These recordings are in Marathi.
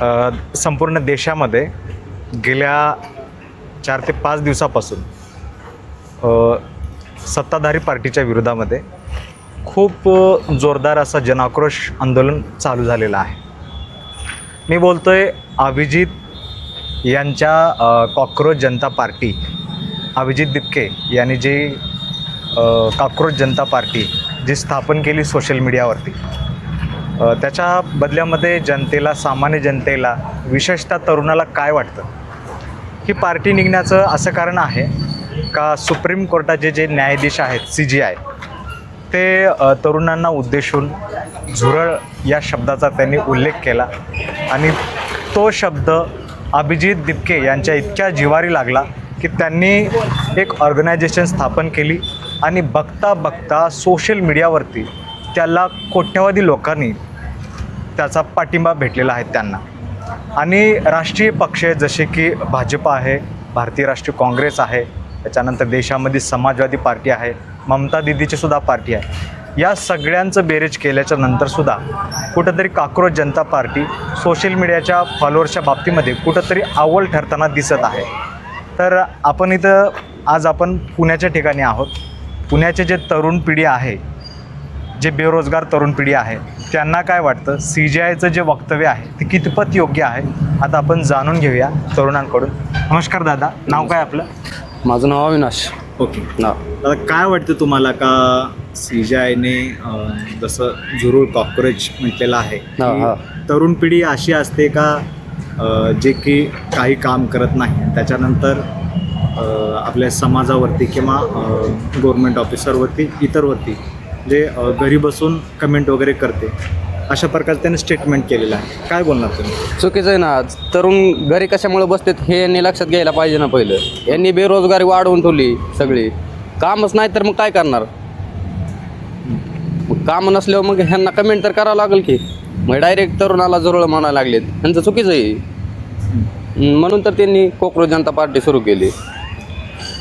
संपूर्ण देशामध्ये गेल्या 4 ते 5 दिवसापासून सत्ताधारी पार्टीच्या विरोधामध्ये खूप जोरदार असा जनआक्रोश आंदोलन चालू झालेलं आहे. मी बोलतो आहे अभिजित यांच्या कॉकरोच जनता पार्टी, अभिजित दिपके यांनी जी कॉकरोच जनता पार्टी जी स्थापन केली सोशल मीडियावरती, त्याच्या बदल्यामध्ये जनतेला, सामान्य जनतेला, विशेषतः तरुणाला काय वाटतं? ही पार्टी निघण्याचं असं कारण आहे का सुप्रीम कोर्टाचे जे न्यायाधीश आहेत, CJI, ते तरुणांना उद्देशून झुरळ या शब्दाचा त्यांनी उल्लेख केला आणि तो शब्द अभिजित दिपके यांच्या इतक्या जिव्हारी लागला की त्यांनी एक ऑर्गनायझेशन स्थापन केली आणि बघता बघता सोशल मीडियावरती त्याला कोट्यावधी लोकांनी त्याचा पाठिंबा भेटलेला आहे त्यांना. आणि राष्ट्रीय पक्ष जसे की भाजप आहे, भारतीय राष्ट्रीय काँग्रेस आहे, त्याच्यानंतर देशामध्ये समाजवादी पार्टी आहे, ममता दीदीची सुद्धा पार्टी आहे, या सगळ्यांचं बेरीज केल्याच्या नंतरसुद्धा कुठंतरी कॉकरोच जनता पार्टी सोशल मीडियाच्या फॉलोअर्सच्या बाबतीमध्ये कुठंतरी अव्वल ठरताना दिसत आहे. तर आज आपण पुण्याच्या ठिकाणी आहोत. पुण्याचे जे तरुण पिढी आहे, जे बेरोजगार तरुण पिढी आहे, त्यांना काय वाटतं, CJIचं जे वक्तव्य आहे ते कितपत योग्य आहे, आता आपण जाणून घेऊया तरुणांकडून. नमस्कार दादा, नाव काय आपलं? माझं नाव अविनाश. ओके. दादा, काय वाटतं तुम्हाला का CJIने जसं झुरळ कॉकरोच म्हटलेलं आहे, तरुण पिढी अशी असते का जे की काही काम करत नाही, त्याच्यानंतर आपल्या समाजावरती किंवा गव्हर्मेंट ऑफिसरवरती, इतरवरती जे घरी बसून कमेंट वगैरे करते, अशा प्रकारचं त्याने स्टेटमेंट केलेलं आहे. काय बोलणार तुम्ही? चुकीचं आहे ना. तरुण घरी कशामुळे बसतात हे यांनी लक्षात घ्यायला पाहिजे ना. पहिलं यांनी बेरोजगारी वाढवून ठेवली सगळी. कामच नाही तर मग काय करणार? मग काम नसल्यावर मग ह्यांना कमेंट तर करावं लागेल की. मग डायरेक्ट तरुणाला झुरळ म्हणायला लागलेत, ह्यांचं चुकीचं आहे. म्हणून तर त्यांनी कॉकरोच जनता पार्टी सुरू केली.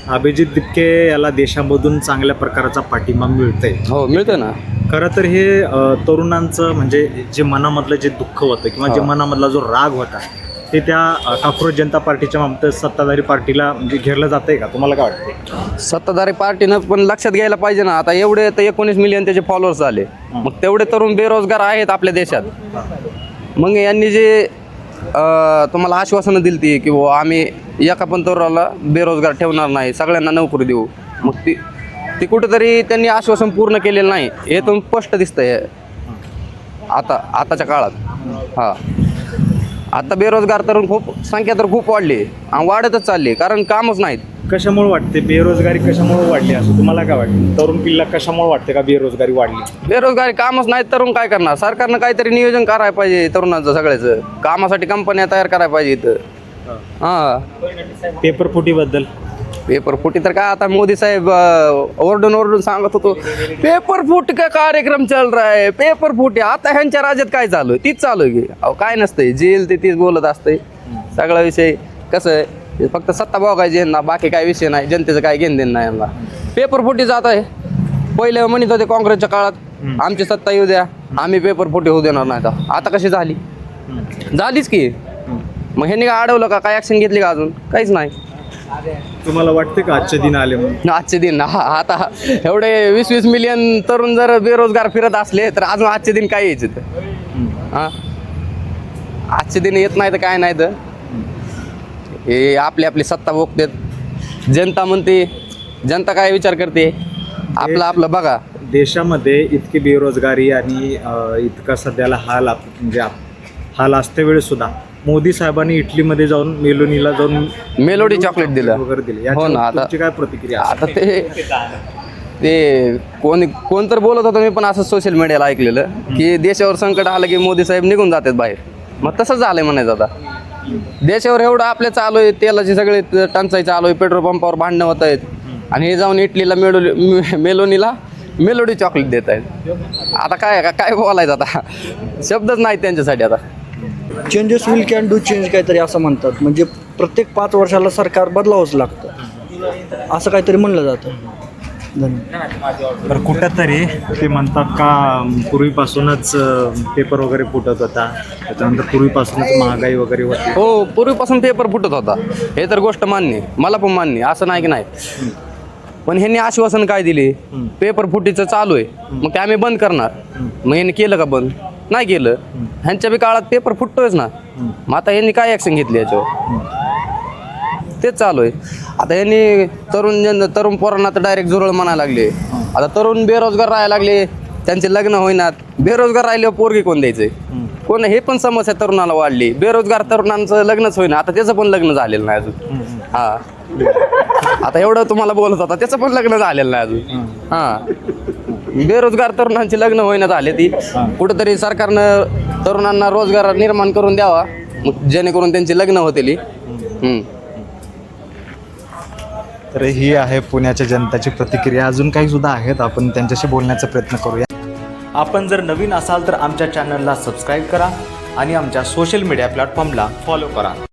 अभिजित दिपके याला देशामधून चांगल्या प्रकारचा पाठिंबा मिळतंय. हो, मिळतं ना. खरं तर हे तरुणांचं म्हणजे जे मनामधलं जे दुःख होतं किंवा जे मनामधला जो राग होता ते त्या कॉकरोच जनता पार्टीच्या मागचं सत्ताधारी पार्टीला म्हणजे घेरलं जातंय का? तुम्हाला काय वाटतं? सत्ताधारी पार्टीनं पण लक्षात घ्यायला पाहिजे ना. आता एवढे तर 19 मिलियन त्याचे फॉलोअर्स झाले, मग तेवढे तरुण बेरोजगार आहेत आपल्या देशात. मग यांनी जे तुम्हाला आश्वासनं दिली ती की आम्ही एका पण तरुणाला बेरोजगार ठेवणार नाही, सगळ्यांना नोकरी देऊ, मग ती कुठेतरी त्यांनी आश्वासन पूर्ण केलेलं नाही हे तुम्ही स्पष्ट दिसतंय आताच्या काळात. आता बेरोजगार तरुण संख्या तर खूप वाढली आणि वाढतच चालली, कारण कामच नाहीत. कशामुळे वाटते बेरोजगारी, कशामुळे वाढली असं तुम्हाला काय वाटतं? तरुण पिढीला कशामुळे वाटते का बेरोजगारी वाढली? बेरोजगारी, कामच नाहीत, तरुण काय करणार? सरकारनं काहीतरी नियोजन करायला पाहिजे तरुणांचं, सगळ्याचं कामासाठी कंपन्या तयार करायला पाहिजे इथं. पेपरफुटीबद्दल? पेपरफुटी तर काय, आता मोदी साहेब ओरडून सांगत होतो पेपरफुटी का कार्यक्रम चल रहा है, पेपरफुटी. आता ह्यांच्या राज्यात काय चालू आहे तीच चालू आहे की. काय नसतंय, जेल ते तीच बोलत असतंय. सगळा विषय कसं आहे, फक्त सत्ता बघायची यांना, बाकी काय विषय नाही, जनतेचं काय घेणं देणं नाही यांना. पेपरफुटी जात आहे. पहिले म्हणत होते काँग्रेसच्या काळात आमची सत्ता येऊ द्या, आम्ही पेपरफुटी होऊ देणार नाही. आता कशी झाली? झालीच की. मग ह्यांनी काय अडवलं का? काय ॲक्शन घेतली का? अजून काहीच नाही. तुम्हाला वाटते का आजचे दिन आले म्हणून? आजचे दिन आता एवढे 20-20 मिलियन तरुण जर बेरोजगार फिरत असले तर अजून आजचे दिन काय यायचे तर? आजचे दिन येत नाही तर काय नाही तर हे आपली सत्ता भोगतात. जनता म्हणते, जनता काय विचार करते? आपलं बघा. देशामध्ये इतकी बेरोजगारी आणि इतका सध्याला म्हणजे हाल असते वेळेस सुद्धा मोदी साहेबांनी इटलीमध्ये जाऊन मेलोडी चॉकलेट दिलं वगैरे दिले. हो ना. आता काय प्रतिक्रिया? आता ते कोण तर बोलत होतं, मी पण असं सोशल मीडियाला ऐकलेलं की देशावर संकट आलं की मोदी साहेब निघून जातात बाहेर. मग तसंच झालंय म्हणायचं. आता देशावर एवढं आपल्या चालू आहे, तेलाची सगळे टंचाई चालू आहे, पेट्रोल पंपावर भांडणं होत आहेत, आणि हे जाऊन इटलीला मेलोनीला मेलोडी चॉकलेट देत आहेत. आता काय बोलायचं? आता शब्दच नाही त्यांच्यासाठी. आता changes will can do change काहीतरी असं म्हणतात, म्हणजे प्रत्येक 5 वर्षाला सरकार बदलावंच लागतं असं काहीतरी म्हणलं जातं. धन्यवाद. तर कुठंतरी ते म्हणतात का पूर्वीपासूनच पेपर वगैरे फुटत होता, त्याच्यानंतर पूर्वीपासूनच महागाई वगैरे होती. हो, पूर्वीपासून पेपर फुटत होता, हे तर गोष्ट मान्य आहे. मला पण मान्य आहे, असं नाही की नाही. पण ह्यांनी आश्वासन काय दिले, पेपर फुटीचं चालू आहे मग ते आम्ही बंद करणार. मग यांनी केलं का बंद? नाही केलं. ह्यांच्या बी काळात पेपर फुटतोयच ना. मग आता यांनी काय ॲक्शन घेतली याच्यावर? तेच चालू आहे. आता यांनी तरुण पोरांना तर डायरेक्ट जुरळ म्हणायला लागले. आता तरुण बेरोजगार राहायला लागले, त्यांचे लग्न होईनात. बेरोजगार राहिल्यावर पोरगी कोण द्यायचे? कोण? हे पण समस्या तरुणाला वाढली. बेरोजगार तरुणांचं लग्नच होईना, आता त्याचं पण लग्न झालेलं नाही अजून. हा, आता एवढं तुम्हाला बोलत होता, त्याचं पण लग्न झालेलं नाही अजून. हा, बेरोजगार तरुणांची लग्न होईना झाले. ती कुठंतरी सरकारनं तरुणांना रोजगार निर्माण करून द्यावा, जेणेकरून त्यांची लग्न होतील. तर ही आहे पुण्याच्या जनताची प्रतिक्रिया. अजून काही सुद्धा आहेत, आपण त्यांच्याशी बोलण्याचा प्रयत्न करूया. आपण जर नवीन असाल तर आमच्या चॅनलला सबस्क्राईब करा आणि आमच्या सोशल मीडिया प्लॅटफॉर्मला फॉलो करा.